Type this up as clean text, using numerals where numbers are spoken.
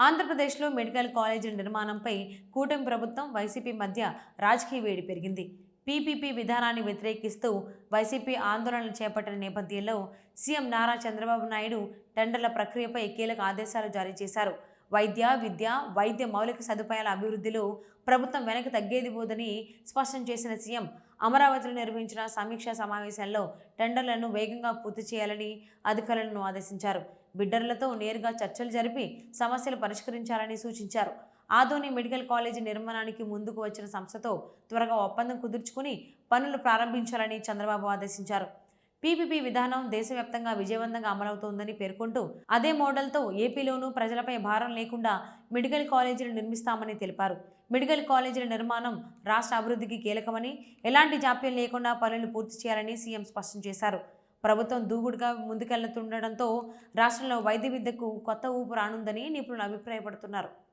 ఆంధ్రప్రదేశ్లో మెడికల్ కాలేజీల నిర్మాణంపై కూటమి ప్రభుత్వం వైసీపీ మధ్య రాజకీయ వేడి పెరిగింది. పీపీపీ విధానాన్ని వ్యతిరేకిస్తూ వైసీపీ ఆందోళనలు చేపట్టిన నేపథ్యంలో సీఎం నారా చంద్రబాబు నాయుడు టెండర్ల ప్రక్రియపై కీలక ఆదేశాలు జారీ చేశారు. వైద్య మౌలిక సదుపాయాల అభివృద్ధిలో ప్రభుత్వం వెనక్కి తగ్గేది పోదని స్పష్టం చేసిన సీఎం అమరావతిలో నిర్వహించిన సమీక్షా సమావేశంలో టెండర్లను వేగంగా పూర్తి చేయాలని అధికారులను ఆదేశించారు. బిడ్డర్లతో నేరుగా చర్చలు జరిపి సమస్యలు పరిష్కరించాలని సూచించారు. ఆదోని మెడికల్ కాలేజీ నిర్మాణానికి ముందుకు వచ్చిన సంస్థతో త్వరగా ఒప్పందం కుదుర్చుకుని పనులు ప్రారంభించాలని చంద్రబాబు ఆదేశించారు. పీపీపీ విధానం దేశవ్యాప్తంగా విజయవంతంగా అమలవుతోందని పేర్కొంటూ అదే మోడల్తో ఏపీలోనూ ప్రజలపై భారం లేకుండా మెడికల్ కాలేజీలు నిర్మిస్తామని తెలిపారు. మెడికల్ కాలేజీల నిర్మాణం రాష్ట్ర అభివృద్ధికి కీలకమని, ఎలాంటి జాప్యం లేకుండా పనులు పూర్తి చేయాలని సీఎం స్పష్టం చేశారు. ప్రభుత్వం దూకుడుగా ముందుకెళ్తుండటంతో రాష్ట్రంలో వైద్య విద్యకు కొత్త ఊపు రానుందని నిపుణులు అభిప్రాయపడుతున్నారు.